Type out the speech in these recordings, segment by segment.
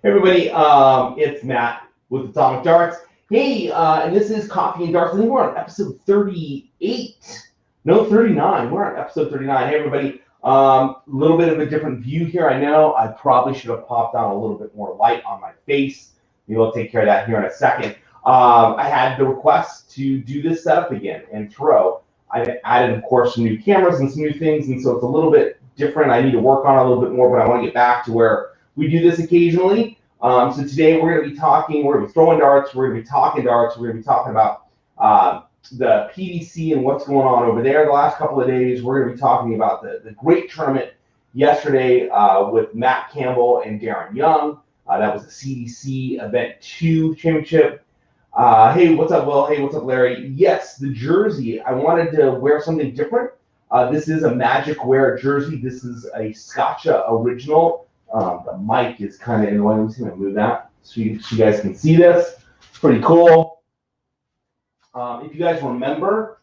Hey everybody, it's Matt with Atomic Darts. Hey, and this is Coffee and Darts. I think we're on episode 38. No, 39. We're on episode 39. Hey everybody, a little bit of a different view here. I know I probably should have popped on a little bit more light on my face. Maybe we'll take care of that here in a second. I had the request to do this setup again and throw. I added, of course, some new cameras and some new things, and so it's a little bit different. I need to work on it a little bit more, but I want to get back to where we do this occasionally. So today we're going to be talking, we're going to be throwing darts, we're going to be talking darts, we're going to be talking about the PDC and what's going on over there the last couple of days. We're going to be talking about the great tournament yesterday with Matt Campbell and Darren Young. That was the CDC Event 2 Championship. Hey, what's up, Will? Hey, what's up, Larry? Yes, the jersey. I wanted to wear something different. This is a Magicwear jersey. This is a Scotcha original. The mic is kind of annoying. I'm just going to move that so you guys can see this. It's pretty cool. If you guys remember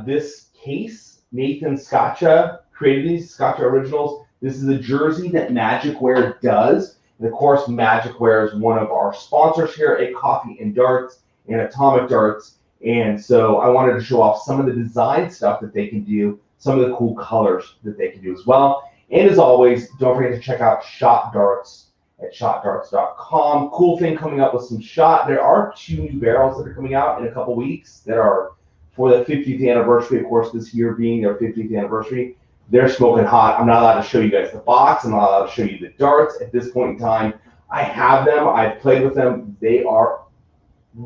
this case, Nathan Scotcha created these Scotcha originals. This is a jersey that Magicwear does. And of course, Magicwear is one of our sponsors here at Coffee and Darts and Atomic Darts. And so I wanted to show off some of the design stuff that they can do, some of the cool colors that they can do as well. And as always, don't forget to check out Shot Darts at shotdarts.com. Cool thing coming up with some shot. There are 2 new barrels that are coming out in a couple weeks that are for the 50th anniversary, of course, this year being their 50th anniversary. They're smoking hot. I'm not allowed to show you guys the box. I'm not allowed to show you the darts at this point in time. I have them. I've played with them. They are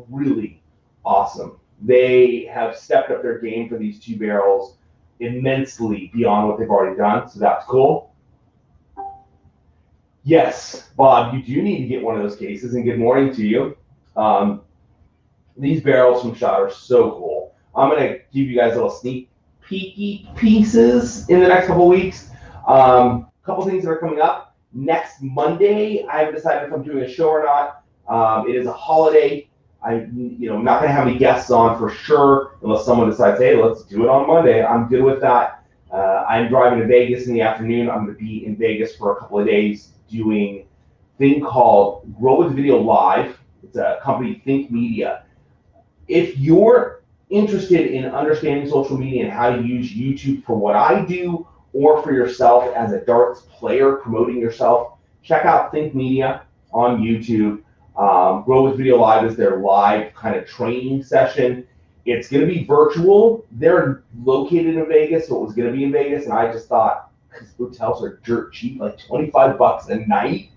really awesome. They have stepped up their game for these 2 barrels immensely beyond what they've already done, so that's cool. Yes, Bob, you do need to get one of those cases, and good morning to you. These barrels from Shot are so cool. I'm going to give you guys little sneak peeky pieces in the next couple weeks. A couple things that are coming up. Next Monday, I haven't decided if I'm doing a show or not. It is a holiday. I'm not going to have any guests on for sure unless someone decides, hey, let's do it on Monday. I'm good with that. I'm driving to Vegas in the afternoon. I'm going to be in Vegas for a couple of days doing a thing called Grow with Video Live. It's a company, Think Media. If you're interested in understanding social media and how to use YouTube for what I do or for yourself as a darts player promoting yourself, check out Think Media on YouTube. Grow with Video Live is their live kind of training session. It's going to be virtual. They're located in Vegas, so it was going to be in Vegas, and I just thought, because hotels are dirt cheap, like $25 a night.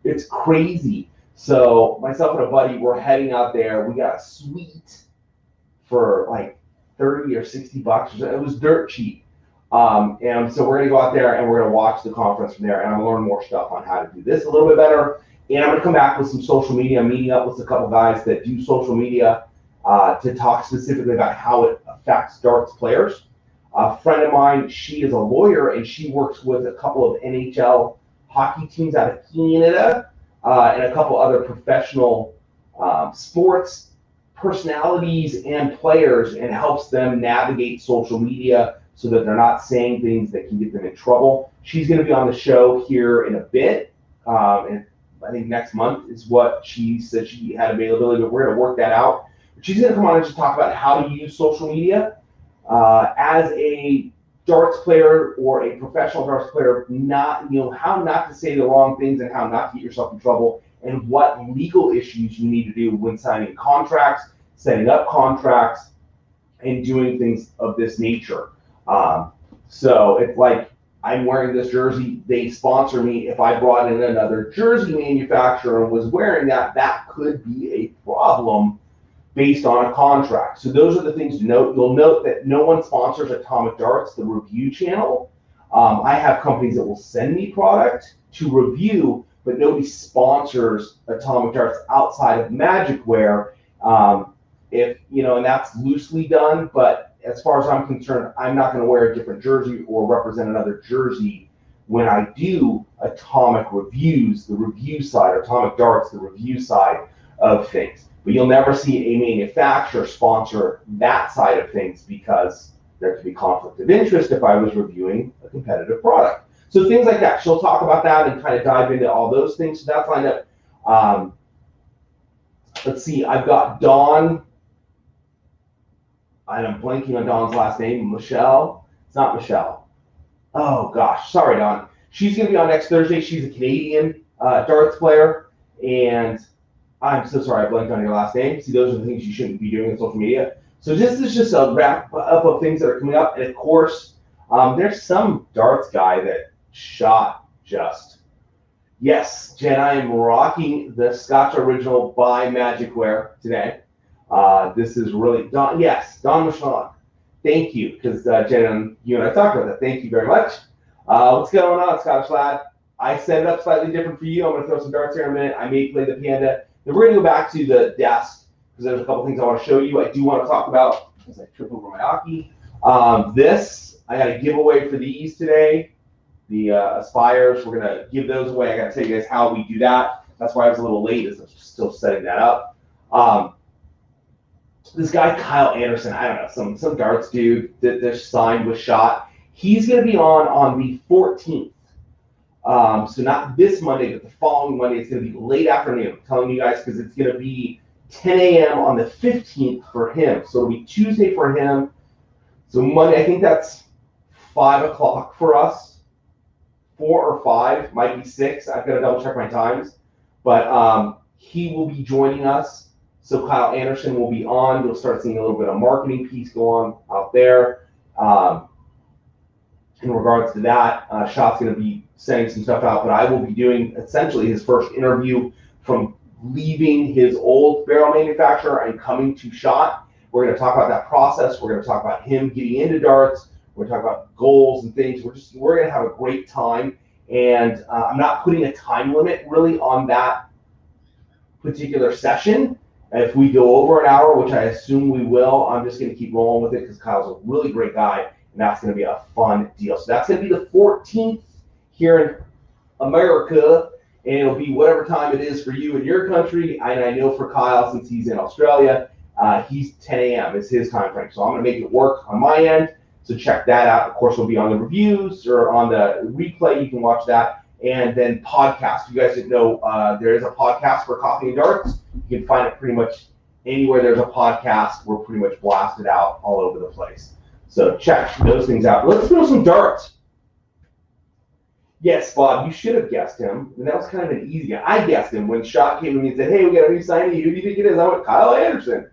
It's crazy. So myself and a buddy, we're heading out there. We got a suite for like 30 or 60 bucks. It was dirt cheap. And so we're going to go out there, and we're going to watch the conference from there, and I'm going to learn more stuff on how to do this a little bit better. And I'm going to come back with some social media. I'm meeting up with a couple guys that do social media to talk specifically about how it affects darts players. A friend of mine, she is a lawyer, and she works with a couple of NHL hockey teams out of Canada and a couple other professional sports personalities and players, and helps them navigate social media so that they're not saying things that can get them in trouble. She's going to be on the show here in a bit. And I think next month is what she said she had availability, but we're going to work that out. She's going to come on and just talk about how to use social media as a darts player or a professional darts player, how not to say the wrong things and how not to get yourself in trouble, and what legal issues you need to do when signing contracts, setting up contracts, and doing things of this nature. So it's like, I'm wearing this jersey, they sponsor me. If I brought in another jersey manufacturer and was wearing that, that could be a problem based on a contract. So those are the things to note. You'll note that no one sponsors Atomic Darts, the review channel. I have companies that will send me product to review, but nobody sponsors Atomic Darts outside of Magicwear. And that's loosely done, but as far as I'm concerned, I'm not going to wear a different jersey or represent another jersey when I do Atomic reviews, the review side, Atomic Darts, the review side of things. But you'll never see a manufacturer sponsor that side of things because there could be conflict of interest if I was reviewing a competitive product. So things like that. She'll talk about that and kind of dive into all those things. So that's lined up. Let's see. I've got Dawn. And I'm blanking on Dawn's last name. Michelle. It's not Michelle. Oh, gosh. Sorry, Dawn. She's going to be on next Thursday. She's a Canadian darts player. And I'm so sorry I blanked on your last name. See, those are the things you shouldn't be doing on social media. So this is just a wrap up of things that are coming up. And, of course, there's some darts guy that shot just. Yes, Jen, I am rocking the Scotch Original by Magicwear today. This is really Don. Yes, Don Michon. Thank you, because Jen, you and I talked about that. Thank you very much. What's going on, Scottish lad? I set it up slightly different for you. I'm going to throw some darts here in a minute. I may play the Panda. Then we're going to go back to the desk because there's a couple things I want to show you. I do want to talk about, as I trip over my hockey, I got a giveaway for these today. The Aspires, we're going to give those away. I got to tell you guys how we do that. That's why I was a little late, as I'm still setting that up. This guy, Kyle Anderson, I don't know, some darts dude that they're signed with shot. He's going to be on the 14th. So not this Monday, but the following Monday. It's going to be late afternoon. I'm telling you guys because it's going to be 10 a.m. on the 15th for him. So it'll be Tuesday for him. So Monday, I think that's 5 o'clock for us. 4 or 5, might be 6. I've got to double check my times. But he will be joining us. So Kyle Anderson will be on. You'll start seeing a little bit of marketing piece go on out there. In regards to that, Shot's going to be sending some stuff out, but I will be doing essentially his first interview from leaving his old barrel manufacturer and coming to Shot. We're going to talk about that process. We're going to talk about him getting into darts. We're going to talk about goals and things. We're going to have a great time. And I'm not putting a time limit really on that particular session. If we go over an hour, which I assume we will, I'm just going to keep rolling with it because Kyle's a really great guy, and that's going to be a fun deal. So that's going to be the 14th here in America, and it'll be whatever time it is for you in your country. And I know for Kyle, since he's in Australia, he's 10 a.m. is his time frame. So I'm going to make it work on my end. So check that out. Of course, it'll be on the reviews or on the replay. You can watch that. And then podcast. If you guys didn't know, there is a podcast for Coffee and Darts. You can find it pretty much anywhere there's a podcast. We're pretty much blasted out all over the place. So check those things out. Let's throw some darts. Yes, Bob, you should have guessed him. And that was kind of an easy guy. I guessed him when Shot came to me and said, hey, we got a new signee. Who do you think it is? I went, Kyle Anderson.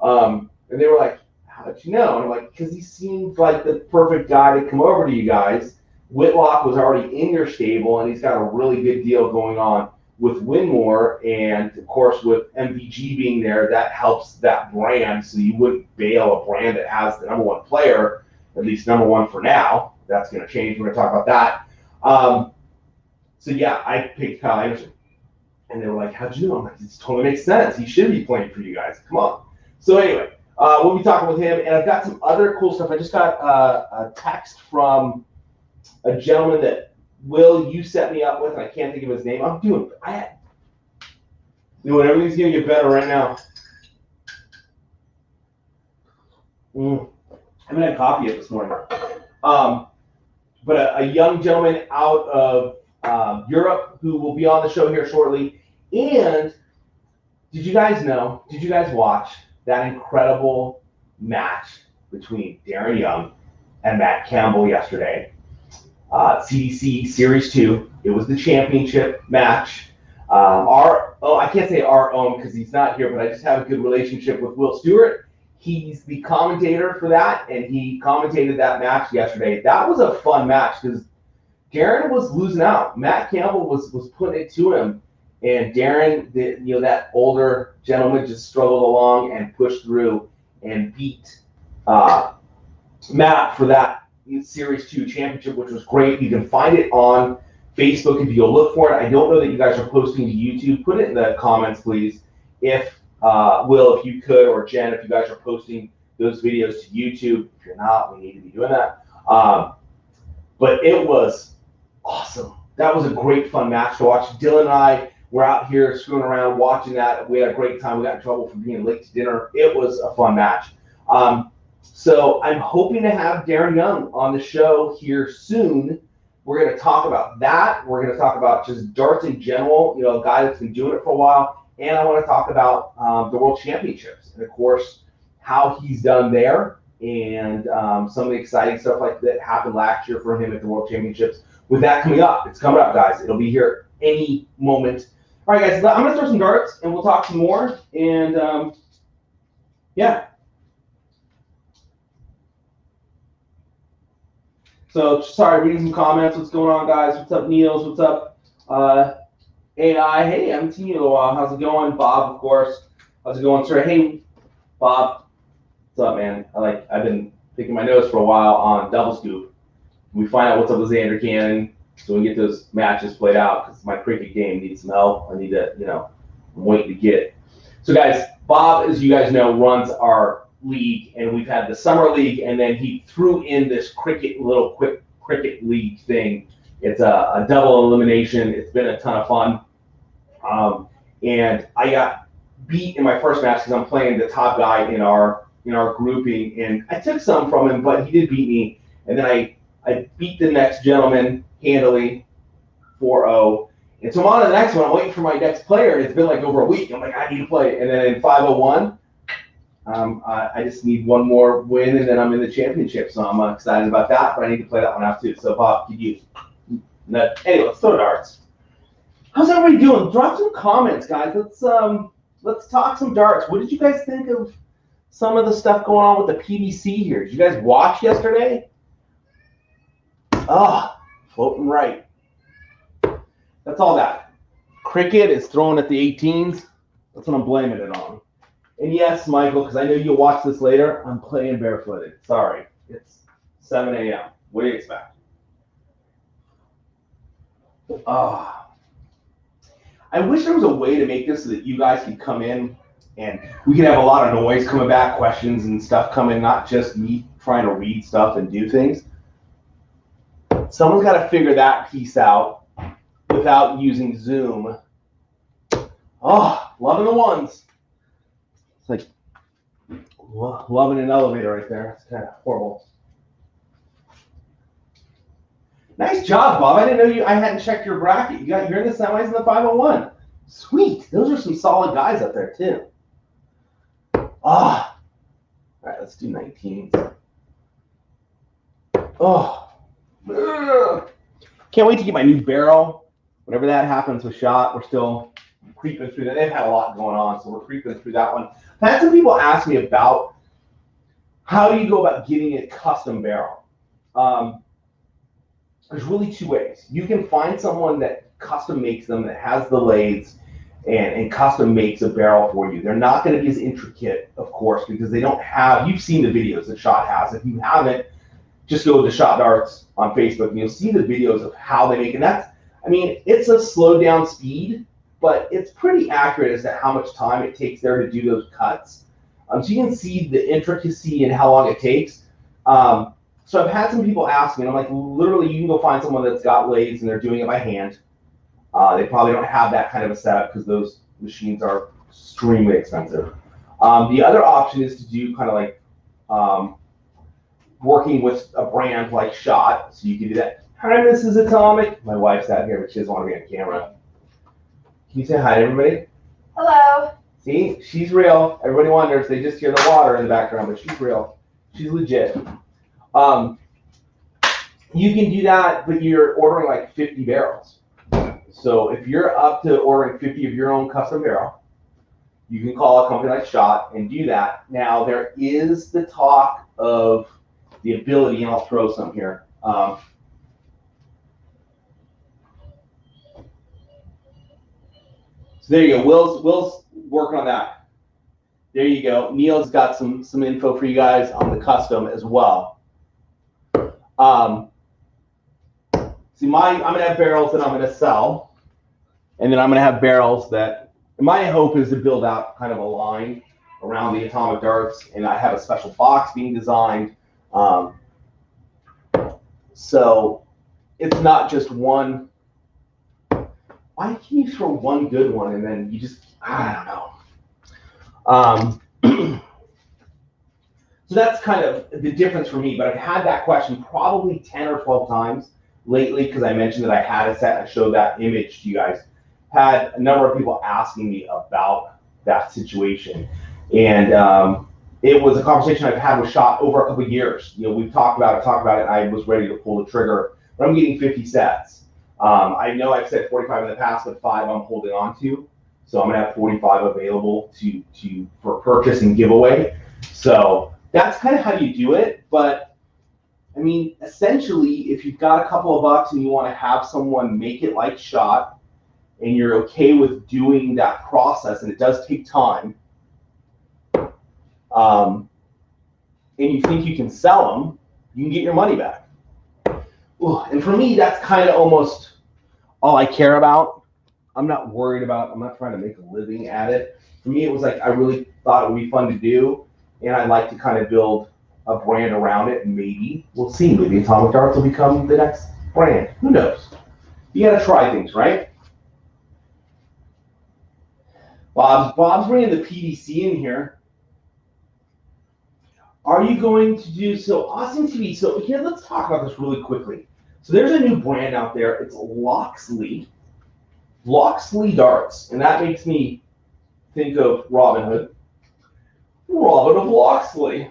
And they were like, how did you know? And I'm like, because he seemed like the perfect guy to come over to you guys. Whitlock was already in your stable, and he's got a really good deal going on with Winmore. And, of course, with MVG being there, that helps that brand. So you wouldn't bail a brand that has the number one player, at least number one for now. That's going to change. We're going to talk about that. So, yeah, I picked Kyle Anderson. And they were like, how'd you know? I'm like, this totally makes sense. He should be playing for you guys. Come on. So, anyway, we'll be talking with him. And I've got some other cool stuff. I just got a text from a gentleman that you set me up with, and I can't think of his name. Everything's going to get better right now. I haven't had coffee yet this morning. But a young gentleman out of Europe who will be on the show here shortly. And did you guys watch that incredible match between Darren Young and Matt Campbell yesterday? CDC Series 2. It was the championship match. I can't say our own because he's not here, but I just have a good relationship with Will Stewart. He's the commentator for that, and he commentated that match yesterday. That was a fun match because Darren was losing out. Matt Campbell was putting it to him, and Darren, that older gentleman, just struggled along and pushed through and beat Matt for that Series 2 championship, which was great. You can find it on Facebook if you go look for it. I don't know that you guys are posting to YouTube. Put it in the comments, please. If Will, if you could, or Jen, if you guys are posting those videos to YouTube. If you're not, we need to be doing that. But it was awesome. That was a great, fun match to watch. Dylan and I were out here screwing around watching that. We had a great time. We got in trouble for being late to dinner. It was a fun match. So I'm hoping to have Darren Young on the show here soon We're going to talk about that. We're going to talk about just darts in general, you know, a guy that's been doing it for a while. And I want to talk about the World Championships and, of course, how he's done there and some of the exciting stuff like that happened last year for him at the World Championships. With that coming up, it's coming up, guys. It'll be here any moment. All right, guys, I'm going to throw some darts and we'll talk some more. And, yeah. So, sorry, reading some comments. What's going on, guys? What's up, Niels? What's up, AI? Hey, I haven't seen you in a while. How's it going? Bob, of course. How's it going, sir? Hey, Bob. What's up, man? I've been picking my nose for a while on Double Scoop. We find out what's up with Xander Cannon so we can get those matches played out because my cricket game needs some help. I need to, you know, I'm waiting to get it. So, guys, Bob, as you guys know, runs our league, and we've had the summer league, and then he threw in this little quick cricket league thing. It's a double elimination. It's been a ton of fun. And I got beat in my first match because I'm playing the top guy in our grouping, and I took some from him, but he did beat me. And then I beat the next gentleman handily, 4-0. And so I'm on to the next one. I'm waiting for my next player, and it's been like over a week. I'm like, I need to play. And then in 501, I just need one more win, and then I'm in the championship. So I'm excited about that, but I need to play that one out too. So, Bob, could you? Anyway, let's throw darts. How's everybody doing? Drop some comments, guys. Let's talk some darts. What did you guys think of some of the stuff going on with the PDC here? Did you guys watch yesterday? Floating right. That's all that. Cricket is throwing at the 18s. That's what I'm blaming it on. And yes, Michael, because I know you'll watch this later, I'm playing barefooted. Sorry. It's 7 a.m. What do you expect? I wish there was a way to make this so that you guys could come in and we could have a lot of noise coming back, questions and stuff coming, not just me trying to read stuff and do things. Someone's got to figure that piece out without using Zoom. Loving the ones. It's like loving an elevator right there. It's kind of horrible. Nice job, Bob. I didn't know I hadn't checked your bracket. You're in the semis and the 501. Sweet. Those are some solid guys up there too. All right, let's do 19. Can't wait to get my new barrel. Whenever that happens with Shot, we're still creeping through that. They've had a lot going on, so we're creeping through that one. I've had some people ask me about how do you go about getting a custom barrel. There's really two ways. You can find someone that custom makes them, that has the lathes, and custom makes a barrel for you. They're not going to be as intricate, of course, because they don't have, you've seen the videos that Shot has. If you haven't, just go to Shot Darts on Facebook and you'll see the videos of how they make it. That's, I mean, it's a slowed down speed, but it's pretty accurate as to how much time it takes there to do those cuts. So you can see the intricacy and how long it takes. So I've had some people ask me, and I'm like, literally, you can go find someone that's got lathes and they're doing it by hand. They probably don't have that kind of a setup because those machines are extremely expensive. The other option is to do kind of like working with a brand like Shot, so you can do that. Hi, Mrs. Atomic. My wife's out here, but she doesn't want to be on camera. Can you say hi to everybody? Hello. See, she's real. Everybody wonders. They just hear the water in the background, but she's real. She's legit. You can do that, but you're ordering like 50 barrels. So if you're up to ordering 50 of your own custom barrel, you can call a company like Shot and do that. Now, there is the talk of the ability, and I'll throw some here. So there you go. Will's working on that. There you go. Neil's got some info for you guys on the custom as well. See, I'm gonna have barrels that I'm gonna sell, and then I'm gonna have barrels that my hope is to build out kind of a line around the atomic darts, and I have a special box being designed. So it's not just one. Why can you throw one good one and then you just, I don't know. So that's kind of the difference for me, but I've had that question probably 10 or 12 times lately, because I mentioned that I had a set and I showed that image to you guys, had a number of people asking me about that situation. And it was a conversation I've had with Shot over a couple of years. You know, we've talked about it, and I was ready to pull the trigger, but I'm getting 50 sets. I know I've said 45 in the past, but 5 I'm holding on to. So I'm gonna have 45 available for purchase and giveaway. So that's kind of how you do it. But I mean, essentially, if you've got a couple of bucks and you want to have someone make it like Shot, and you're okay with doing that process, and it does take time, and you think you can sell them, you can get your money back. Ooh, and for me, that's kind of almost all I care about. I'm not worried about, I'm not trying to make a living at it. For me, it was like I really thought it would be fun to do, and I'd like to kind of build a brand around it, and maybe, we'll see, maybe Atomic Darts will become the next brand. Who knows? You got to try things, right? Bob's bringing the PDC in here. Are you going to do, so Austin TV, so here, let's talk about this really quickly. So there's a new brand out there, it's Loxley Darts, and that makes me think of Robin Hood. Robin of Loxley.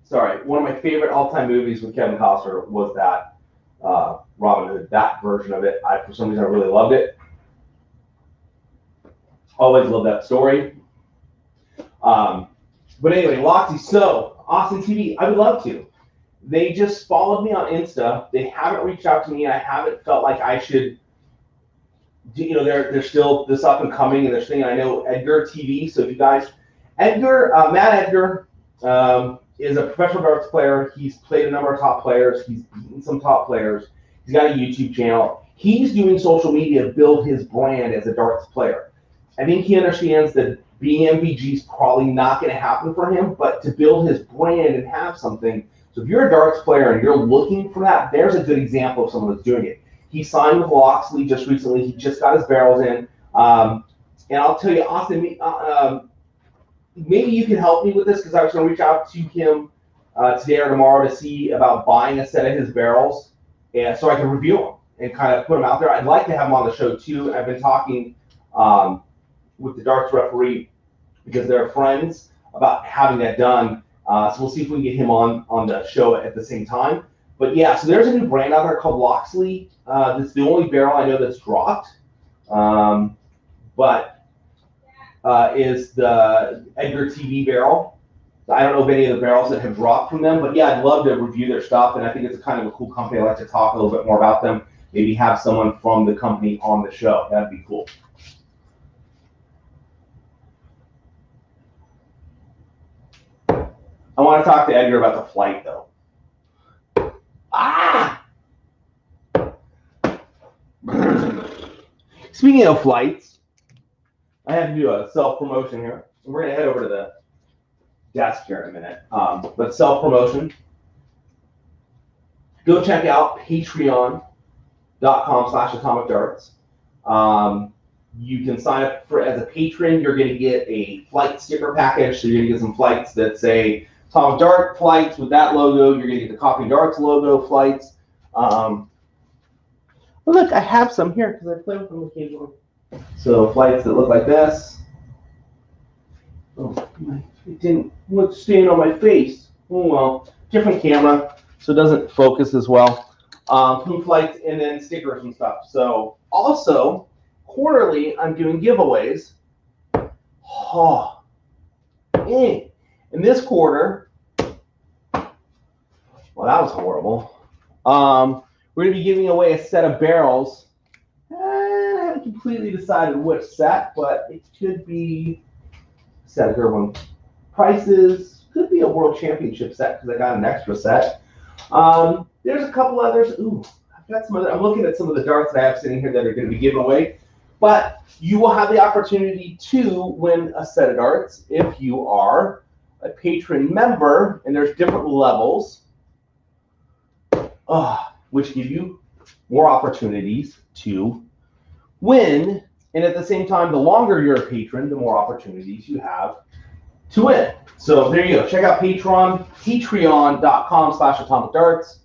Sorry, one of my favorite all-time movies with Kevin Costner was that Robin Hood, that version of it. For some reason, I really loved it. Always loved that story. But anyway, Loxley, so Austin TV, I would love to. They just followed me on Insta. They haven't reached out to me, and I haven't felt like I should. You know, they're still this up and coming, and they're saying, I know Edgar TV. So if you guys, Matt Edgar is a professional darts player. He's played a number of top players. He's beaten some top players. He's got a YouTube channel. He's doing social media to build his brand as a darts player. I think he understands that being MVG is probably not going to happen for him, but to build his brand and have something. So if you're a darts player and you're looking for that, there's a good example of someone that's doing it. He signed with Loxley just recently. He just got his barrels in. And I'll tell you, Austin, maybe you can help me with this, because I was going to reach out to him today or tomorrow to see about buying a set of his barrels, and so I can review them and kind of put them out there. I'd like to have him on the show too. I've been talking with the darts referee, because they're friends, about having that done. So we'll see if we can get him on the show at the same time. But yeah, so there's a new brand out there called Loxley. It's the only barrel I know that's dropped, is the Edgar TV barrel. I don't know of any of the barrels that have dropped from them, but yeah, I'd love to review their stuff, and I think it's a kind of a cool company. I'd like to talk a little bit more about them. Maybe have someone from the company on the show. That'd be cool. I want to talk to Edgar about the flight, though. Speaking of flights, I have to do a self-promotion here. We're going to head over to the desk here in a minute. But self-promotion. Go check out patreon.com/atomicdarts. You can sign up as a patron. You're going to get a flight sticker package. So you're going to get some flights that say Atomic Dart flights with that logo. You're going to get the Coffee Darts logo flights. Look, I have some here because I play with them occasionally. So flights that look like this. Oh, it didn't look stain on my face. Oh well, different camera, so it doesn't focus as well. Some flights and then stickers and stuff. So also, quarterly, I'm doing giveaways. In this quarter, well, that was horrible. We're going to be giving away a set of barrels. I haven't completely decided which set, but it could be a set of one. Prices could be a World Championship set because I got an extra set. There's a couple others. Ooh, I've got some other. I'm looking at some of the darts that I have sitting here that are going to be given away. But you will have the opportunity to win a set of darts if you are a patron member, and there's different levels. Which give you more opportunities to win. And at the same time, the longer you're a patron, the more opportunities you have to win. So there you go. Check out Patreon, patreon.com/atomicdarts.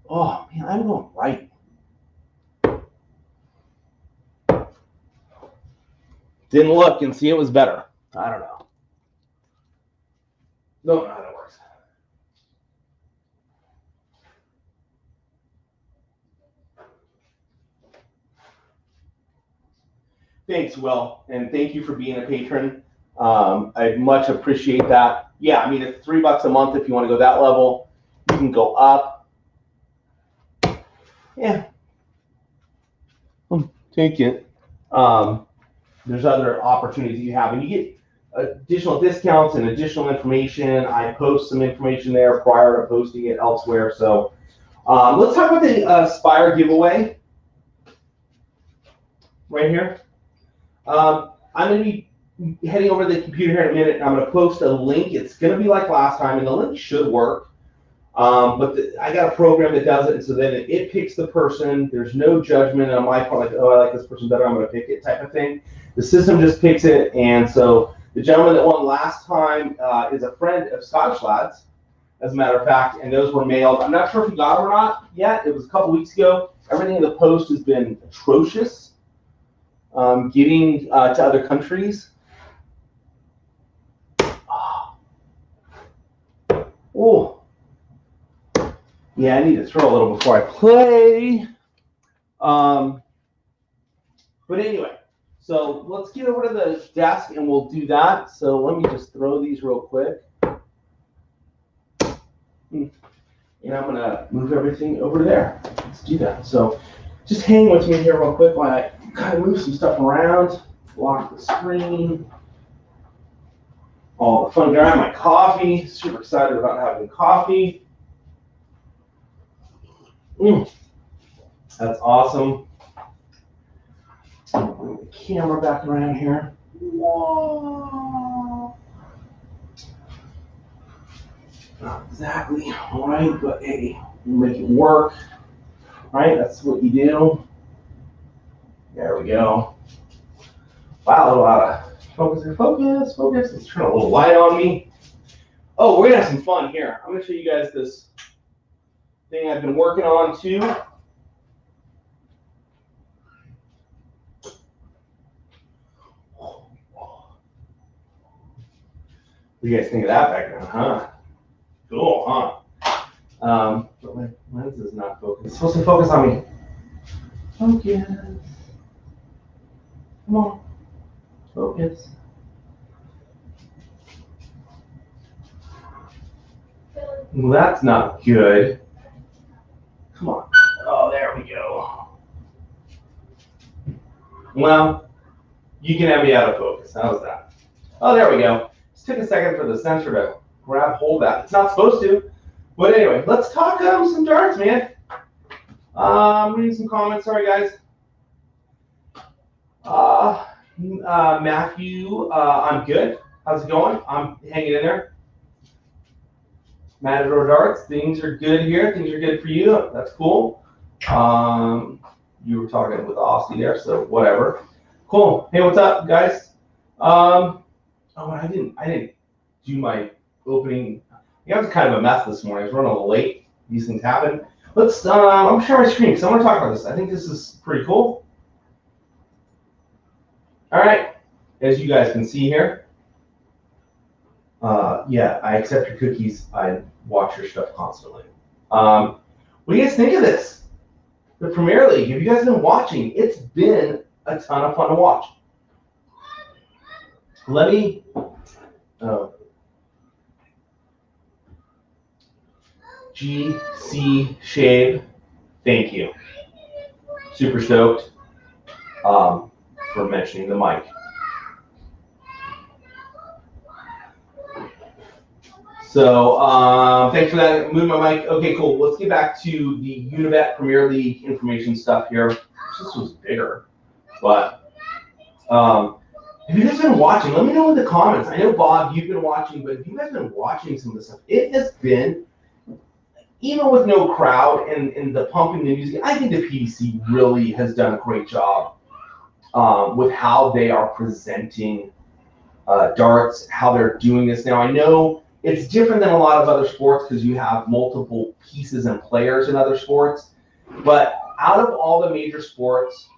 Oh man, I'm going right. Didn't look and see it was better. I don't know. Don't know how that works. Thanks, Will, and thank you for being a patron. I much appreciate that. Yeah, I mean, it's $3 a month if you want to go that level. You can go up. Yeah. Take it. There's other opportunities you have, and you get additional discounts and additional information. I post some information there prior to posting it elsewhere. So let's talk about the Spire giveaway right here. I'm going to be heading over to the computer here in a minute, and I'm going to post a link. It's going to be like last time, and the link should work. But I got a program that does it, and so then it picks the person. There's no judgment on my part, like, oh, I like this person better, I'm going to pick it type of thing. The system just picks it, and so the gentleman that won last time is a friend of Scottish Lads, as a matter of fact, and those were mailed. I'm not sure if you got them or not yet. It was a couple weeks ago. Everything in the post has been atrocious. Getting to other countries. Oh. Yeah, I need to throw a little before I play. But anyway, so let's get over to the desk and we'll do that. So let me just throw these real quick. And I'm going to move everything over there. Let's do that. So just hang with me here real quick while I kind of move some stuff around, lock the screen. All the fun. Grab my coffee. Super excited about having coffee. That's awesome. Bring the camera back around here. Whoa. Not exactly right, but hey, you make it work. Right? That's what you do. There we go. Wow, a lot of focus. Let's turn a little light on me. Oh, we're gonna have some fun here. I'm gonna show you guys this thing I've been working on too. What do you guys think of that background, huh? Cool, huh? But my lens is not focused. It's supposed to focus on me. Focus. Come on. Focus. Well, that's not good. Come on. Oh, there we go. Well, you can have me out of focus. How's that? Oh, there we go. Just took a second for the sensor to grab hold of that. It's not supposed to. But anyway, let's talk some darts, man. Reading some comments. Sorry, guys. Matthew, I'm good. How's it going? I'm hanging in there. Matador Darts, things are good here. Things are good for you. That's cool. You were talking with Aussie there, so whatever. Cool. Hey, what's up, guys? Oh, I didn't do my opening. Yeah, I was kind of a mess this morning. I was running a little late. These things happen. Let's. I'm sharing my screen because I want to talk about this. I think this is pretty cool. All right, as you guys can see here. Yeah, I accept your cookies. I watch your stuff constantly. What do you guys think of this? The Premier League. Have you guys been watching? It's been a ton of fun to watch. Let me. GC Shave. Thank you. Super stoked for mentioning the mic. So thanks for that. Move my mic. Okay, cool. Let's get back to the Unibet Premier League information stuff here. This was bigger, but have you guys been watching? Let me know in the comments. I know, Bob, you've been watching, but have you guys been watching some of this stuff? It has been, even with no crowd and the pumping the music, I think the PDC really has done a great job with how they are presenting darts, how they're doing this. Now, I know It's different than a lot of other sports because you have multiple pieces and players in other sports. But out of all the major sports,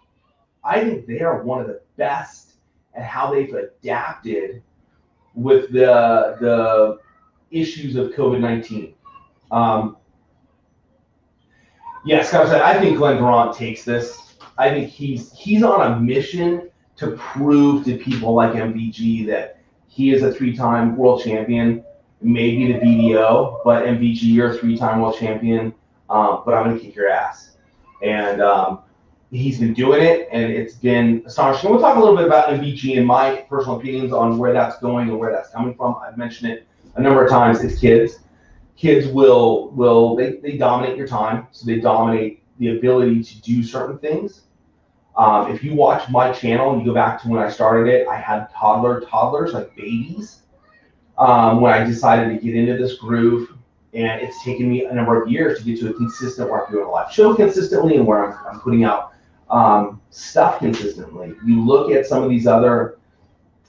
I think they are one of the best at how they've adapted with the issues of COVID-19. Yes, Scott said, I think Glenn Durant takes this. I think he's on a mission to prove to people like MVG that he is a 3-time world champion, maybe the BDO, but MVG, you're a 3-time world champion, but I'm going to kick your ass. And he's been doing it, and it's been astonishing. We'll talk a little bit about MVG and my personal opinions on where that's going and where that's coming from. I've mentioned it a number of times. It's kids. Kids they dominate your time, so they dominate the ability to do certain things. If you watch my channel, you go back to when I started it, I had toddlers, like babies, when I decided to get into this groove, and it's taken me a number of years to get to a consistent where I'm doing a live show consistently and where I'm putting out stuff consistently. You look at some of these other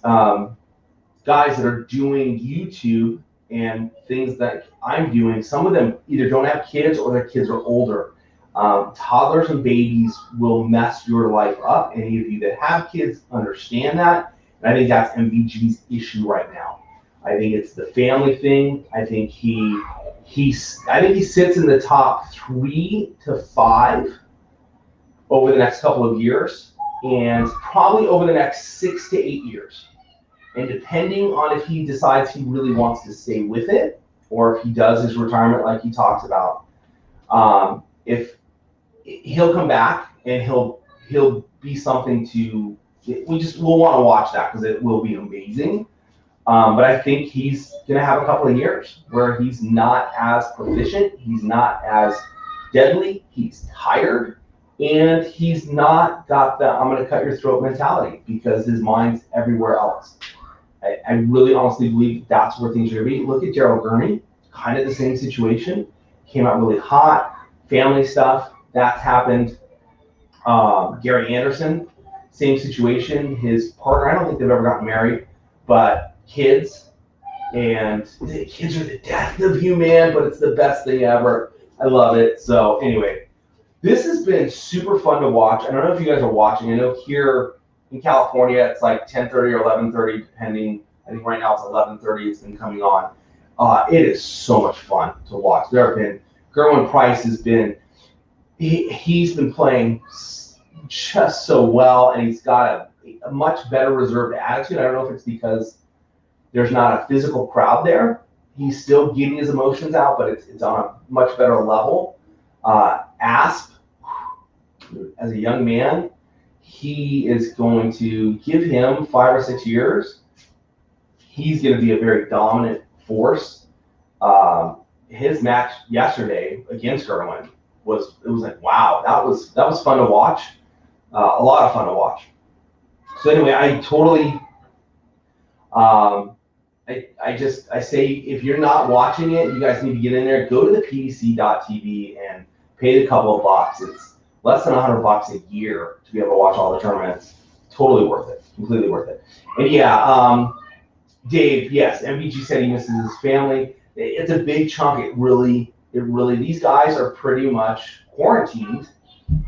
guys that are doing YouTube and things that I'm doing, some of them either don't have kids or their kids are older. Toddlers and babies will mess your life up. Any of you that have kids understand that. And I think that's MVG's issue right now. I think it's the family thing. I think he sits in the top 3 to 5 over the next couple of years, and probably over the next 6 to 8 years. And depending on if he decides he really wants to stay with it, or if he does his retirement like he talks about, if he'll come back and he'll be something to, we'll want to watch that because it will be amazing. But I think he's going to have a couple of years where he's not as proficient, he's not as deadly, he's tired, and he's not got the I'm going to cut your throat mentality because his mind's everywhere else. I really honestly believe that's where things are going to be. Look at Gerald Gurney, kind of the same situation. Came out really hot, family stuff, that's happened. Gary Anderson, same situation. His partner, I don't think they've ever gotten married, but kids, and kids are the death of you, man, but it's the best thing ever. I love it. So anyway, this has been super fun to watch. I don't know if you guys are watching. I know here in California, it's like 10:30 or 11:30, depending. I think right now it's 11:30. It's been coming on. It is so much fun to watch. There have been Gerwin Price has been he's been playing just so well, and he's got a much better reserved attitude. I don't know if it's because there's not a physical crowd there. He's still getting his emotions out, but it's on a much better level. Asp, as a young man, he is going to give him 5 or 6 years. He's going to be a very dominant force. His match yesterday against Gerwin was like, wow, that was fun to watch. A lot of fun to watch. So anyway, I totally I say if you're not watching it, you guys need to get in there. Go to the PDC.tv and pay the couple of bucks. It's less than $100 a year to be able to watch all the tournaments. Totally worth it. Completely worth it. And yeah, Dave, yes, MVG said he misses his family. It's a big chunk. It really, these guys are pretty much quarantined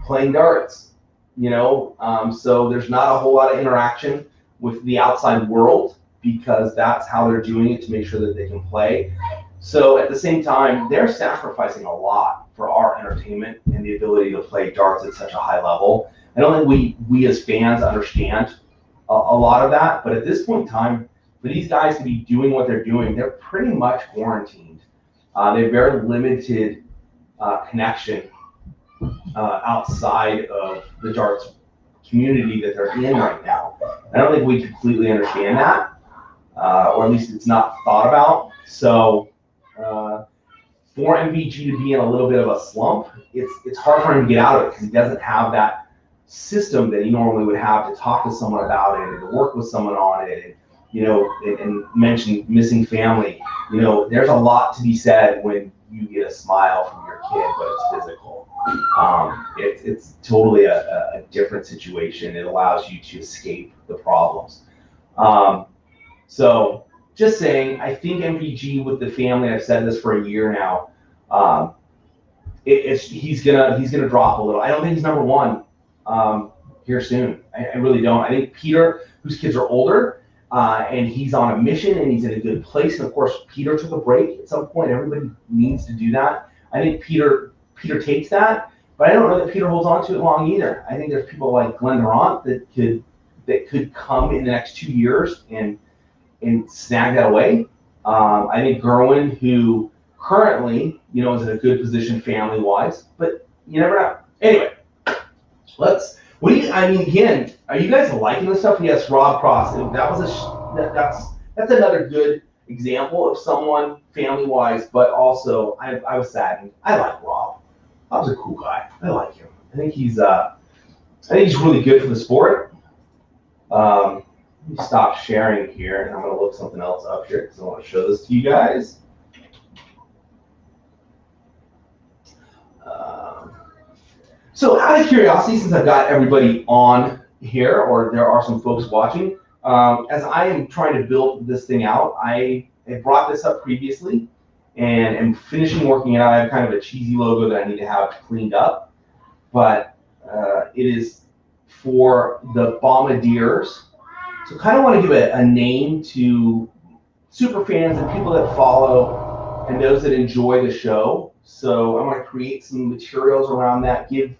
playing darts, you know? So there's not a whole lot of interaction with the outside world because that's how they're doing it to make sure that they can play. So at the same time, they're sacrificing a lot for our entertainment and the ability to play darts at such a high level. I don't think we as fans understand a lot of that, but at this point in time, for these guys to be doing what they're doing, they're pretty much quarantined. They have very limited connection outside of the darts community that they're in right now. I don't think we completely understand that, or at least it's not thought about. So for MVG to be in a little bit of a slump, it's hard for him to get out of it because he doesn't have that system that he normally would have to talk to someone about it and to work with someone on it. And, you know, and mention missing family. You know, there's a lot to be said when you get a smile from your kid, but it's physical. It's totally a different situation. It allows you to escape the problems. So just saying, I think MVG with the family, I've said this for a year now, he's gonna drop a little. I don't think he's number one here soon. I really don't. I think Peter, whose kids are older, and he's on a mission and he's in a good place. And of course, Peter took a break at some point. Everybody needs to do that. I think Peter takes that, but I don't know that Peter holds on to it long either. I think there's people like Glenn Durant that could come in the next 2 years and snag that away. I think Gerwin, who currently, is in a good position family-wise, but you never know. Anyway, again, are you guys liking this stuff? Yes, Rob Cross. That's another good example of someone family-wise, but also I was saddened. I like Rob. Rob's a cool guy. I like him. I think he's really good for the sport. Let me stop sharing here, and I'm going to look something else up here because I want to show this to you guys. So out of curiosity, since I've got everybody on here, or there are some folks watching, as I am trying to build this thing out, I brought this up previously, and am finishing working it out. I have kind of a cheesy logo that I need to have cleaned up, but it is for the Bombardiers. So kind of want to give a name to super fans and people that follow and those that enjoy the show. So I want to create some materials around that, give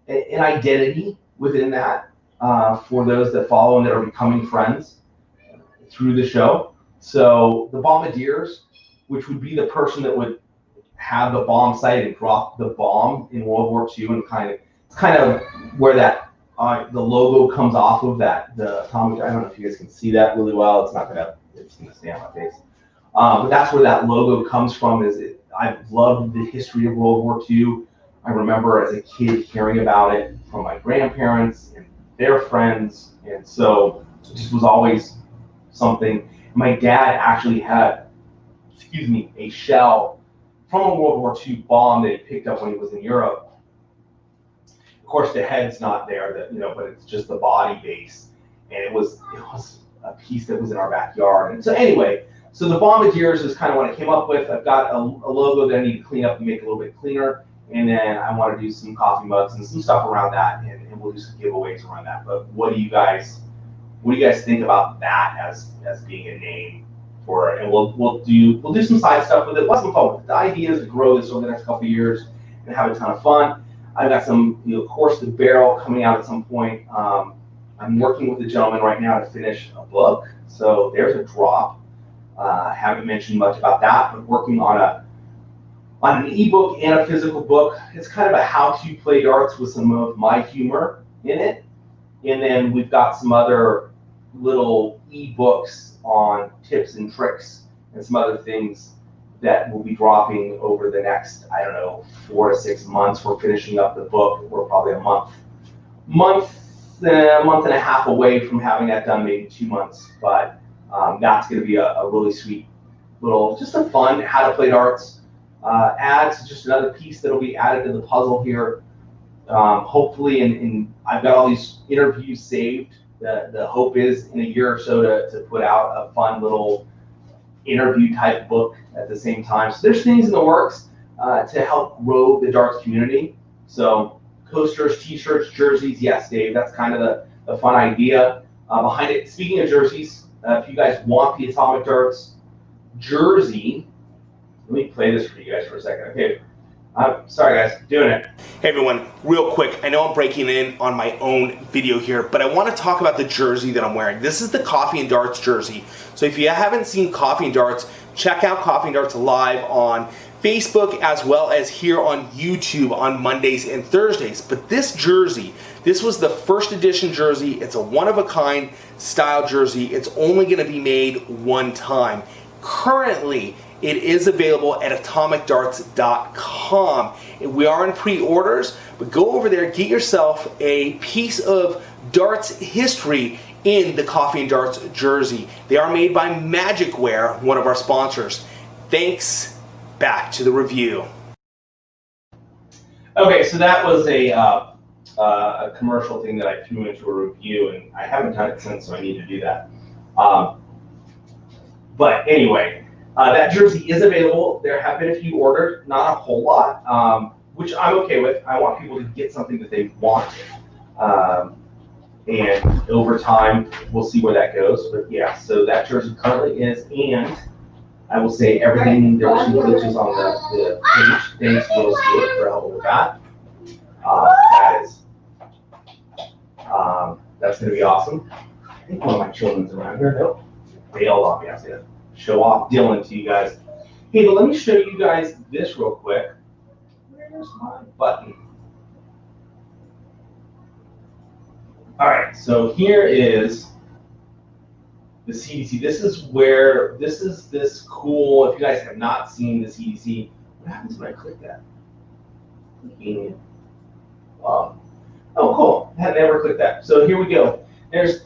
an identity within that for those that follow and that are becoming friends through the show. So the Bombardiers, which would be the person that would have the bomb sighted and drop the bomb in World War II, and it's kind of where that the logo comes off of that, the atomic. I don't know if you guys can see that really well. It's gonna stay on my face. But that's where that logo comes from. I've loved the history of World War II. I remember as a kid hearing about it from my grandparents and their friends, and so it just was always something. My dad actually had, a shell from a World War II bomb that he picked up when he was in Europe. Of course, the head's not there, but it's just the body base, and it was a piece that was in our backyard. And so anyway, so the Bombardiers is kind of what I came up with. I've got a logo that I need to clean up and make a little bit cleaner, and then I want to do some coffee mugs and some stuff around that, and we'll do some giveaways around that. But what do you guys think about that as being a name for it? And we'll do some side stuff with it. What's some fun with it? The idea is to grow this over the next couple of years and have a ton of fun. I've got some, of course, the barrel coming out at some point. I'm working with a gentleman right now to finish a book, so there's a drop. I haven't mentioned much about that, but working on an ebook and a physical book. It's kind of a how-to play darts with some of my humor in it, and then we've got some other little ebooks on tips and tricks and some other things that will be dropping over the next, 4 to 6 months. We're finishing up the book. We're probably a month and a half away from having that done, maybe 2 months. But that's going to be a really sweet little, just a fun how to play darts. Adds just another piece that'll be added to the puzzle here. Hopefully, and I've got all these interviews saved. The hope is in a year or so to put out a fun little interview type book at the same time. So there's things in the works to help grow the darts community. So coasters, t-shirts, jerseys, yes, Dave, that's kind of the fun idea behind it. Speaking of jerseys, if you guys want the Atomic Darts jersey, let me play this for you guys for a second. Okay, sorry guys, doing it. Hey everyone, real quick, I know I'm breaking in on my own video here, but I want to talk about the jersey that I'm wearing. This is the Coffee and Darts jersey. So if you haven't seen Coffee and Darts, check out Coffee and Darts live on Facebook as well as here on YouTube on Mondays and Thursdays. But this jersey, this was the first edition jersey. It's a one-of-a-kind style jersey. It's only going to be made one time. Currently, it is available at atomicdarts.com. We are in pre-orders, but go over there, get yourself a piece of darts history in the Coffee and Darts jersey. They are made by Magicwear, one of our sponsors. Thanks. Back to the review. Okay, so that was a commercial thing that I threw into a review, and I haven't done it since, so I need to do that. But anyway, that jersey is available. There have been a few ordered, not a whole lot, which I'm okay with. I want people to get something that they want. And over time, we'll see where that goes. But yeah, so that jersey currently is, and I will say everything, there were some glitches on the page. Thanks, Will Stewart, for helping with that. That's going to be awesome. I think one of my children's around here. Nope. Bailed on me. I was going to show off Dylan to you guys. Hey, but let me show you guys this real quick. Where's my button? All right, so here is the CDC. This is where, this cool, if you guys have not seen the CDC, what happens when I click that? Oh, cool. I had never clicked that. So here we go. There's,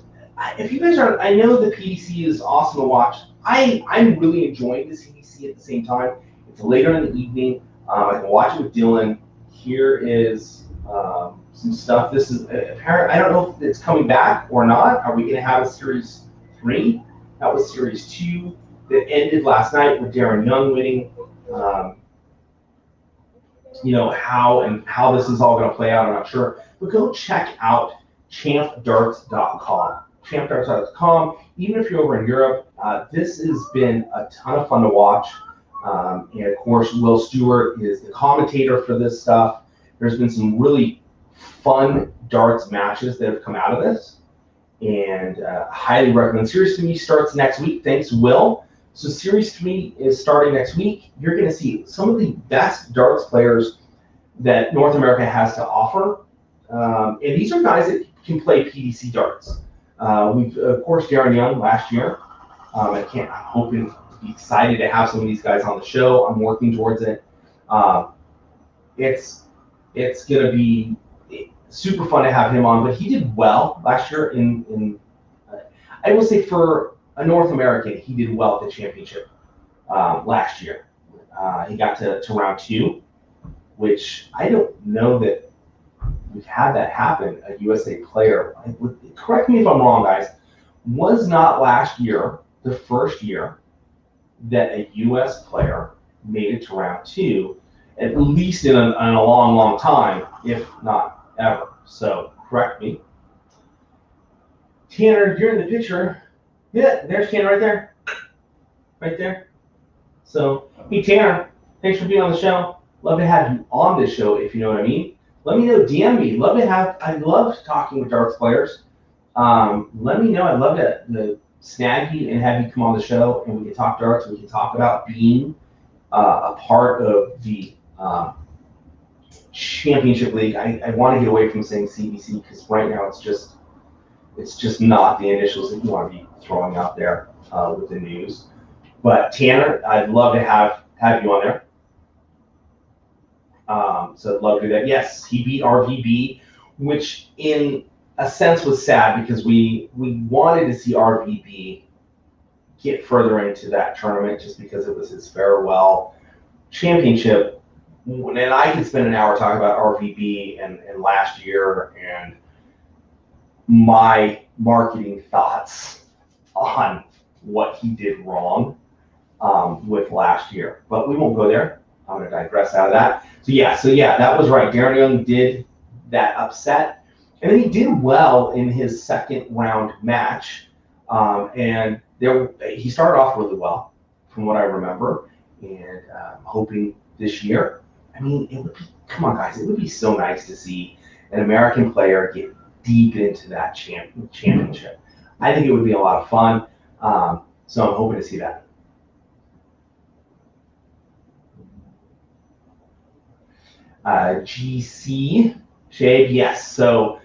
if you guys are, I know the PDC is awesome to watch. I'm really enjoying the CDC at the same time. It's later in the evening. I can watch it with Dylan. Here is some stuff. This is apparent. I don't know if it's coming back or not. Are we going to have a Series 3? That was Series 2 that ended last night with Darren Young winning. You know, how this is all going to play out, I'm not sure. But go check out champdarts.com. Champdarts.com. Even if you're over in Europe, this has been a ton of fun to watch. And of course, Will Stewart is the commentator for this stuff. There's been some really fun darts matches that have come out of this, and highly recommend. Series 3 starts next week. Thanks, Will. So Series 3 is starting next week. You're going to see some of the best darts players that North America has to offer. And these are guys that can play PDC darts. We've, of course, Darren Young last year. I'm hoping to be excited to have some of these guys on the show. I'm working towards it. It's going to be super fun to have him on, but he did well last year I will say for a North American, he did well at the championship last year. He got to round 2, which I don't know that we've had that happen, a USA player. Correct me if I'm wrong, guys. Was not last year the first year that a US player made it to round 2, at least in a long, long time, if not ever? So correct me. Tanner, you're in the picture. Yeah, there's Tanner right there. Right there. So, hey Tanner, thanks for being on the show. Love to have you on this show, if you know what I mean. Let me know, DM me. I love talking with darts players. Let me know. I'd love to snag you and have you come on the show, and we can talk darts. We can talk about being a part of the championship league. I want to get away from saying CBC because right now it's just not the initials that you want to be throwing out there with the news. But Tanner, I'd love to have you on there. So I'd love to do that. Yes, he beat RVB, which in a sense was sad because we wanted to see RVB get further into that tournament just because it was his farewell championship. And I could spend an hour talking about RVB and last year and my marketing thoughts on what he did wrong with last year. But we won't go there. I'm going to digress out of that. So yeah, that was right. Darren Young did that upset. And then he did well in his second round match. And he started off really well, from what I remember. And I'm hoping this year, I mean, it would be, come on guys, it would be so nice to see an American player get deep into that championship. I think it would be a lot of fun. So I'm hoping to see that. GC Shade, yes. So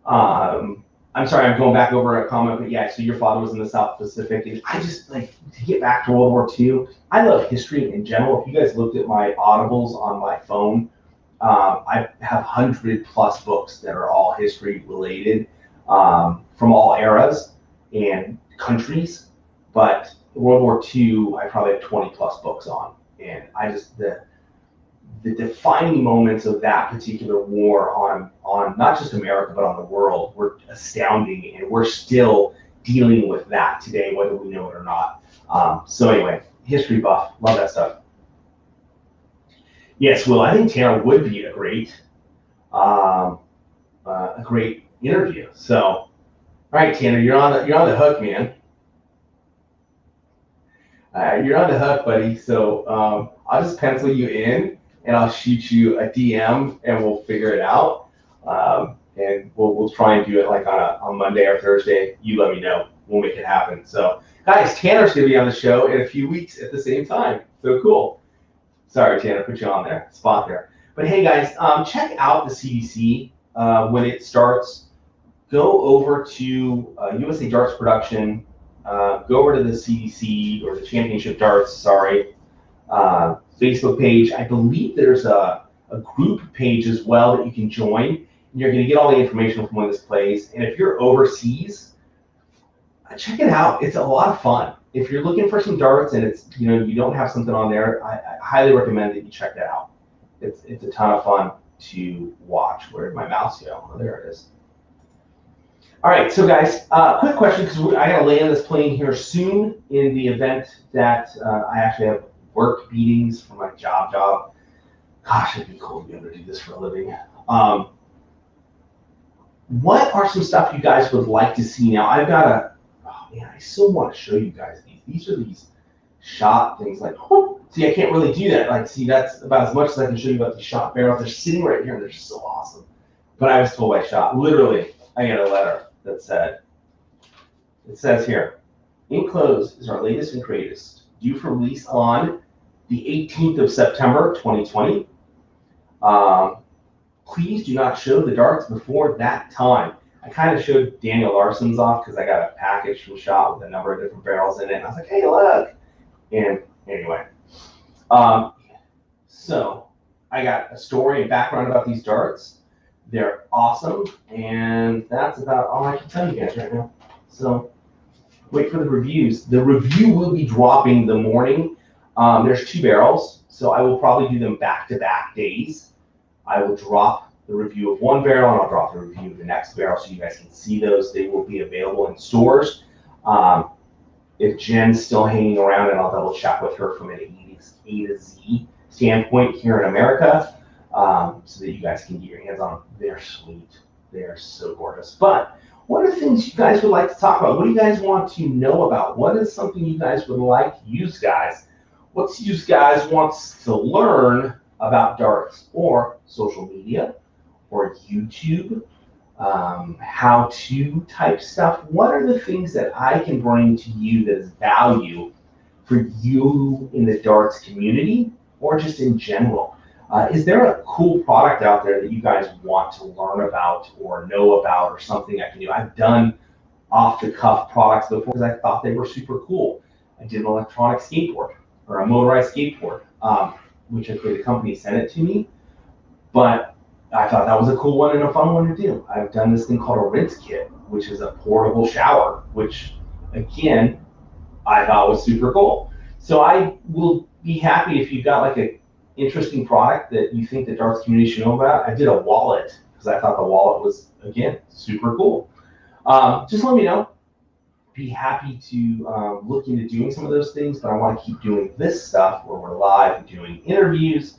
I'm sorry, I'm going back over a comment, but yeah, so your father was in the South Pacific. And I just, like, to get back to World War II, I love history in general. If you guys looked at my audibles on my phone, I have 100+ books that are all history related from all eras and countries. But World War II, I probably have 20+ books on. And I just, the defining moments of that particular war on not just America, but on the world were astounding. And we're still dealing with that today, whether we know it or not. So anyway, history buff, love that stuff. Yes, Will, I think Tanner would be a great interview. So, all right, Tanner, you're on the hook, man. You're on the hook, buddy. So I'll just pencil you in, and I'll shoot you a DM, and we'll figure it out. And we'll try and do it like on Monday or Thursday. You let me know. We'll make it happen. So, guys, Tanner's gonna be on the show in a few weeks at the same time. So cool. Sorry, Tanner, put you on there, spot there. But hey, guys, check out the CDC when it starts. Go over to USA Darts Production. Go over to the CDC or the Championship Darts, Facebook page. I believe there's a group page as well that you can join. And you're going to get all the information from when this plays. And if you're overseas, check it out. It's a lot of fun. If you're looking for some darts and it's you don't have something on there, I highly recommend that you check that out. It's a ton of fun to watch. Where did my mouse go? Oh, there it is. All right, so guys, quick question, because I got to land this plane here soon in the event that I actually have work meetings for my job. Gosh, it'd be cool to be able to do this for a living. What are some stuff you guys would like to see now? I've got I still want to show you guys these. These are these shot things like, whoop. See, I can't really do that. Like, see, that's about as much as I can show you about these shot barrels. They're sitting right here, and they're just so awesome. But I was told by Shot, literally, I got a letter that said, it says here, enclosed is our latest and greatest, due for release on the 18th of September, 2020. Please do not show the darts before that time. I kind of showed Daniel Larson's off because I got a package from Shot with a number of different barrels in it. And I was like, hey, look. And anyway, so I got a story and background about these darts. They're awesome. And that's about all I can tell you guys right now. So wait for the reviews. The review will be dropping the morning. There's 2 barrels, so I will probably do them back-to-back days. I will drop the review of one barrel, and I'll drop the review of the next barrel so you guys can see those. They will be available in stores. If Jen's still hanging around, and I'll double check with her from an A to Z standpoint here in America, so that you guys can get your hands on them. They're sweet. They are so gorgeous. But what are things you guys would like to talk about? What do you guys want to know about? What is something you guys would like you guys? What you guys wants to learn about darts or social media or YouTube, how-to type stuff? What are the things that I can bring to you that is value for you in the darts community or just in general? Is there a cool product out there that you guys want to learn about or know about or something I can do? I've done off-the-cuff products before because I thought they were super cool. I did an electronic skateboard or a motorized skateboard, which the company sent it to me, but I thought that was a cool one and a fun one to do. I've done this thing called a rinse kit, which is a portable shower, which, again, I thought was super cool. So I will be happy if you've got like an interesting product that you think the darts community should know about. I did a wallet because I thought the wallet was, again, super cool. Just let me know. Be happy to look into doing some of those things, but I want to keep doing this stuff where we're live and doing interviews.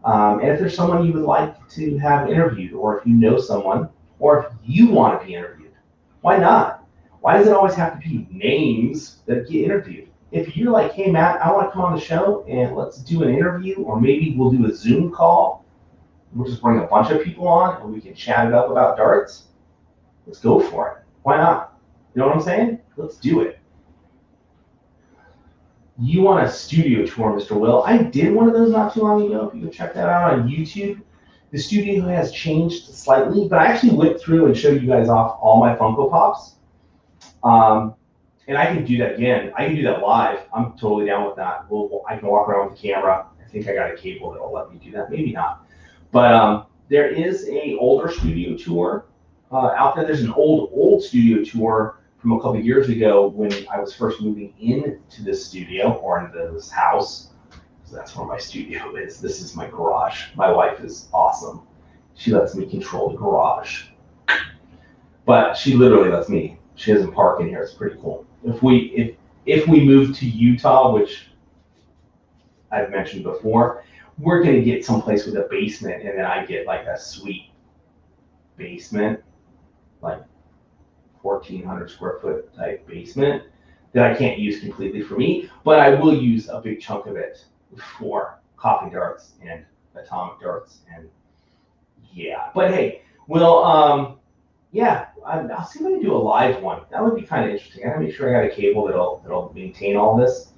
And if there's someone you would like to have interviewed, or if you know someone, or if you want to be interviewed, why not? Why does it always have to be names that get interviewed? If you're like, hey, Matt, I want to come on the show and let's do an interview, or maybe we'll do a Zoom call. We'll just bring a bunch of people on and we can chat it up about darts. Let's go for it. Why not? You know what I'm saying? Let's do it. You want a studio tour, Mr. Will? I did one of those not too long ago. If you can check that out on YouTube. The studio has changed slightly, but I actually went through and showed you guys off all my Funko Pops. And I can do that again. I can do that live. I'm totally down with that. I can walk around with the camera. I think I got a cable that will let me do that. Maybe not. But there is a older studio tour out there. There's an old studio tour from a couple of years ago when I was first moving into this studio or into this house. So that's where my studio is. This is my garage. My wife is awesome. She lets me control the garage. But she literally lets me. she doesn't park in here. It's pretty cool. If we move to Utah, which I've mentioned before, we're gonna get someplace with a basement, and then I get like a sweet basement, like 1,400 square foot type basement that I can't use completely for me, but I will use a big chunk of it for coffee darts and atomic darts, and yeah. But hey, well, yeah, I'll see if I can do a live one. That would be kind of interesting. I gotta make sure I got a cable that'll maintain all this.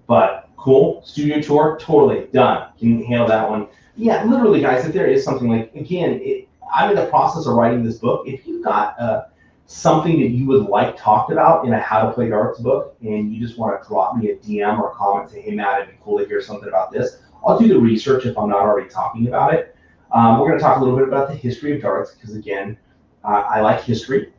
But cool, studio tour, totally done. Can handle that one. Yeah, literally, guys. If there is something like, again, I'm in the process of writing this book. If you've got something that you would like talked about in a How to Play Darts book, and you just want to drop me a DM or a comment, say, hey Matt, it'd be cool to hear something about this. I'll do the research if I'm not already talking about it. We're going to talk a little bit about the history of darts because, again, I like history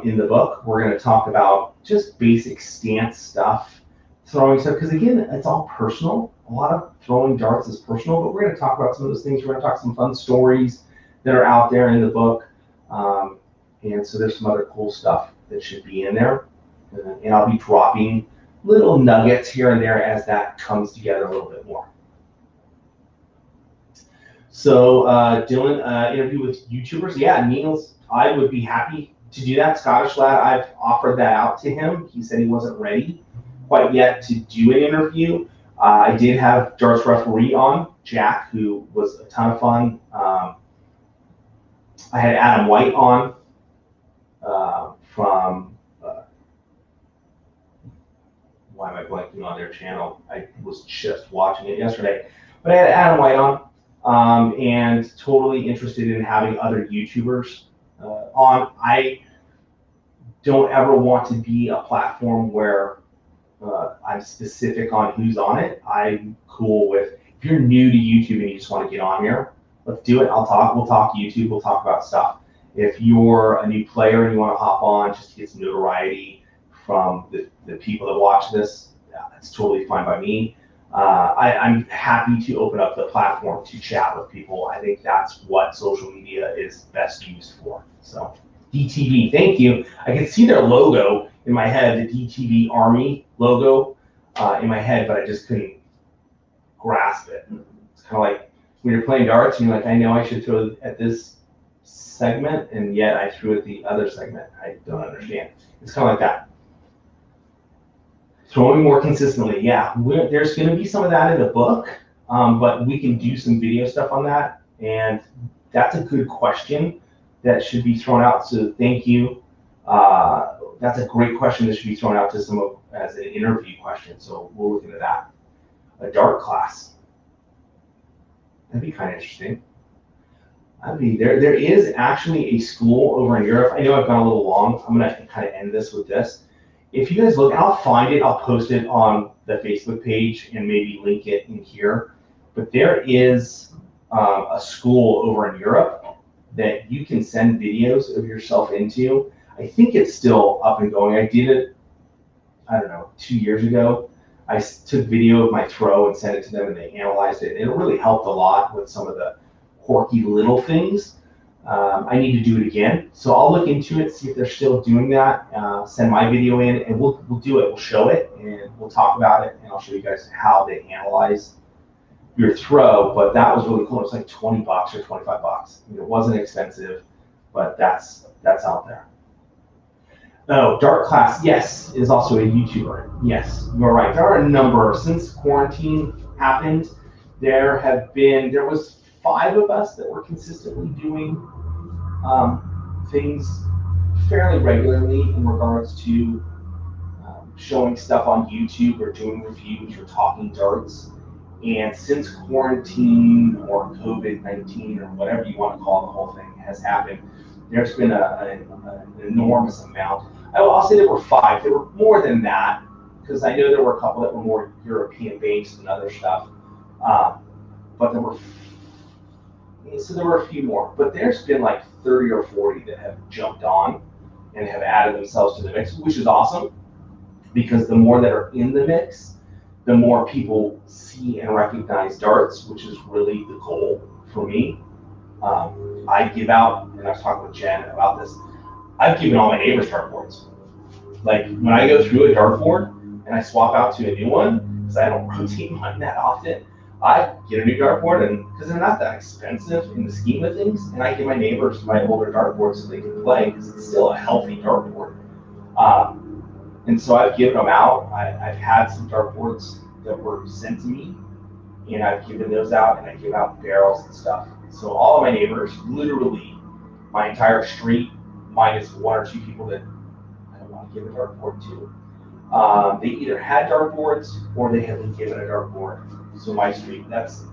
in the book. We're going to talk about just basic stance stuff, throwing stuff, because, again, it's all personal. A lot of throwing darts is personal, but we're going to talk about some of those things. We're going to talk some fun stories that are out there in the book. And so there's some other cool stuff that should be in there. And I'll be dropping little nuggets here and there as that comes together a little bit more. So Dylan, interview with YouTubers. Yeah, Niels, I would be happy to do that. Scottish lad, I've offered that out to him. He said he wasn't ready quite yet to do an interview. I did have darts referee on, Jack, who was a ton of fun. I had Adam White on from, why am I blanking on their channel? I was just watching it yesterday. But I had Adam White on, and totally interested in having other YouTubers on. I don't ever want to be a platform where I'm specific on who's on it. I'm cool with, if you're new to YouTube and you just want to get on here, let's do it. We'll talk YouTube, we'll talk about stuff. If you're a new player and you want to hop on just to get some notoriety from the people that watch this, it's totally fine by me. I'm happy to open up the platform to chat with people. I think that's what social media is best used for. So DTV, thank you. I can see their logo in my head, the DTV Army logo in my head, but I just couldn't grasp it. It's kind of like when you're playing darts and you're like, I know I should throw at this segment, and yet I threw at the other segment. I don't understand. It's kind of like that. Throwing more consistently, yeah. There's going to be some of that in the book, but we can do some video stuff on that, and that's a good question that should be thrown out, so thank you. That's a great question that should be thrown out to some of as an interview question, so we'll look into that. A dart class. That'd be kind of interesting. There is actually a school over in Europe. I know I've gone a little long. I'm going to kind of end this with this. If you guys look, I'll find it. I'll post it on the Facebook page and maybe link it in here. But there is a school over in Europe that you can send videos of yourself into. I think it's still up and going. I did it, I don't know, 2 years ago. I took video of my throw and sent it to them, and they analyzed it. And it really helped a lot with some of the quirky little things. I need to do it again. So I'll look into it, see if they're still doing that. Send my video in, and we'll do it. We'll show it, and we'll talk about it, and I'll show you guys how they analyze your throw. But that was really cool. It was like $20 or $25. It wasn't expensive, but that's out there. Oh, Dart Class, yes, is also a YouTuber. Yes, you're right. There are a number. Since quarantine happened, there was 5 of us that were consistently doing things fairly regularly in regards to showing stuff on YouTube or doing reviews or talking darts. And since quarantine or COVID-19 or whatever you want to call the whole thing has happened, there's been an enormous amount. I'll say there were 5. There were more than that, because I know there were a couple that were more European-based and other stuff. But there were a few more. But there's been like 30 or 40 that have jumped on and have added themselves to the mix, which is awesome, because the more that are in the mix, the more people see and recognize darts, which is really the goal for me. I give out, and I was talking with Jen about this, I've given all my neighbors dartboards. Like when I go through a dartboard and I swap out to a new one, because I don't rotate mine that often, I get a new dartboard, and because they're not that expensive in the scheme of things, and I give my neighbors my older dartboard so they can play, because it's still a healthy dartboard. And so I've given them out. I've had some dartboards that were sent to me, and I've given those out, and I give out barrels and stuff. So all of my neighbors, literally my entire street, minus one or two people that I don't want to give a dartboard to, they either had dartboards or they have been given a dartboard. So my street, that's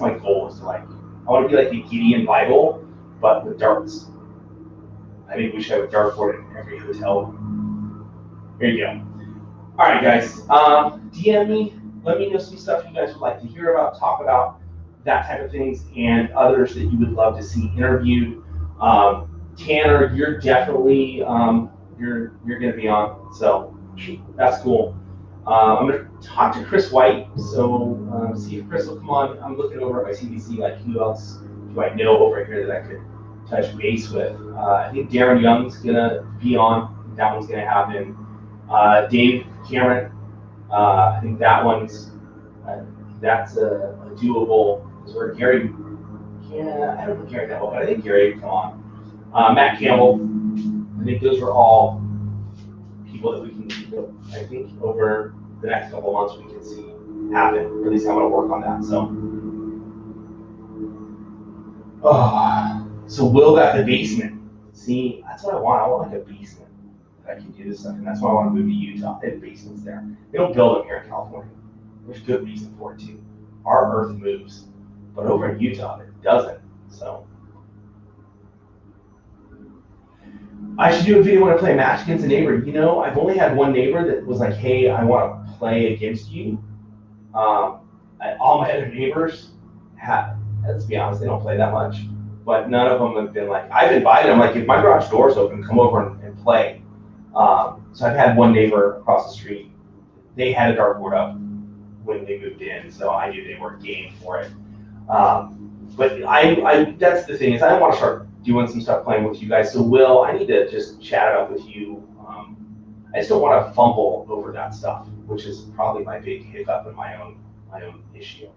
my goal, is to I want to be like the Gideon Bible, but with darts. I think we should have a dartboard in every hotel. Here you go. All right, guys. DM me. Let me know some stuff you guys would like to hear about, talk about, that type of things, and others that you would love to see interviewed. Tanner, you're definitely you're going to be on, so that's cool. I'm going to talk to Chris White, so see if Chris will come on. I'm looking over at my CBC, like who else do I know over here that I could touch base with. I think Darren Young's going to be on. That one's going to happen. Dave Cameron, I think that one's that's a doable. Because where Gary, yeah, I don't know Gary that well, but I think Gary would come on. Matt Campbell, I think those are all people that we can, I think over the next couple of months we can see happen. Or at least I'm going to work on that. So Will got the basement. See, that's what I want. I want like a basement. I can do this stuff, and that's why I want to move to Utah. They have basements there. They don't build them here in California. There's good reason for it too. Our earth moves, but over in Utah it doesn't. So I should do a video when I play a match against a neighbor. You know, I've only had one neighbor that was like, "Hey, I want to play against you." All my other neighbors have. Let's be honest, they don't play that much, but none of them have been like. I've invited them. Like, if my garage door's open, come over and play. So I've had one neighbor across the street. They had a dartboard up when they moved in, so I knew they were game for it. But I that's the thing, is I want to start doing some stuff playing with you guys. So Will, I need to just chat it up with you. I just don't want to fumble over that stuff, which is probably my big hiccup in my own issue.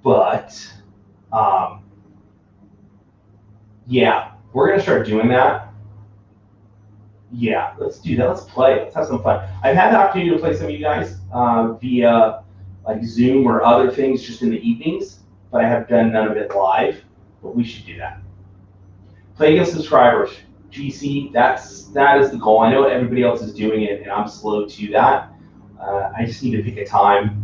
But yeah, we're gonna start doing that. Yeah, let's do that. Let's play. Let's have some fun. I've had the opportunity to play some of you guys via like Zoom or other things just in the evenings, but I have done none of it live. But we should do that. Play against subscribers. GC, that is the goal. I know everybody else is doing it, and I'm slow to that. I just need to pick a time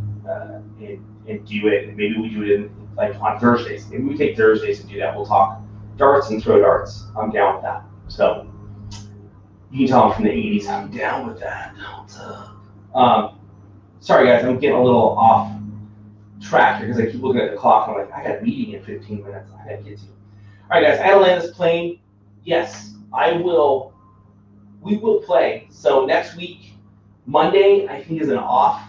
and do it. And maybe we do it in like on Thursdays. Maybe we take Thursdays and do that. We'll talk darts and throw darts. I'm down with that. So. You can tell I'm from the 80s. I'm down with that. What's up? Sorry, guys. I'm getting a little off track here because I keep looking at the clock. I'm like, I got a meeting in 15 minutes. I got to get to. All right, guys. I got to land this plane. Yes, I will. We will play. So next week, Monday, I think is an off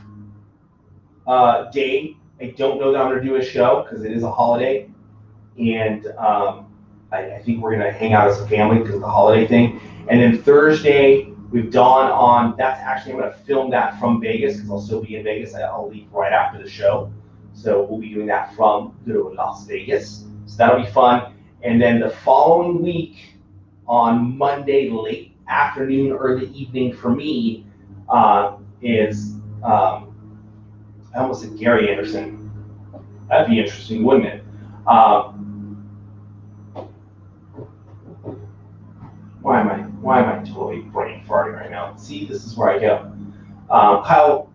day. I don't know that I'm going to do a show because it is a holiday. And I think we're going to hang out as a family because of the holiday thing. And then Thursday, we've Dawn on. That's actually, I'm going to film that from Vegas because I'll still be in Vegas. I'll leave right after the show. So we'll be doing that from Las Vegas. So that'll be fun. And then the following week, on Monday, late afternoon, early evening for me, is, I almost said Gary Anderson. That'd be interesting, wouldn't it? Why am I totally brain farting right now? See, this is where I go. Kyle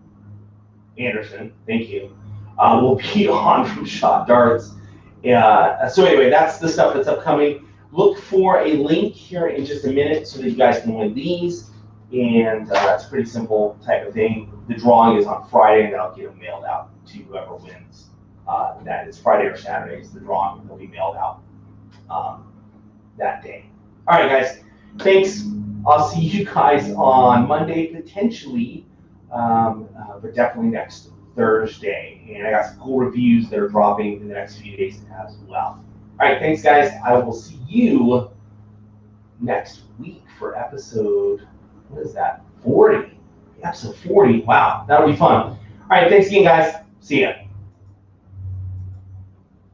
Anderson, thank you, will be on from Shot Darts. So anyway, that's the stuff that's upcoming. Look for a link here in just a minute so that you guys can win these. And it's a pretty simple type of thing. The drawing is on Friday, and then I'll get them mailed out to whoever wins. That is Friday or Saturday is the drawing. They'll be mailed out that day. All right, guys. Thanks. I'll see you guys on Monday, potentially, but definitely next Thursday. And I got some cool reviews that are dropping in the next few days as well. All right, thanks, guys. I will see you next week for episode, what is that, 40? Episode 40, wow, that'll be fun. All right, thanks again, guys. See ya.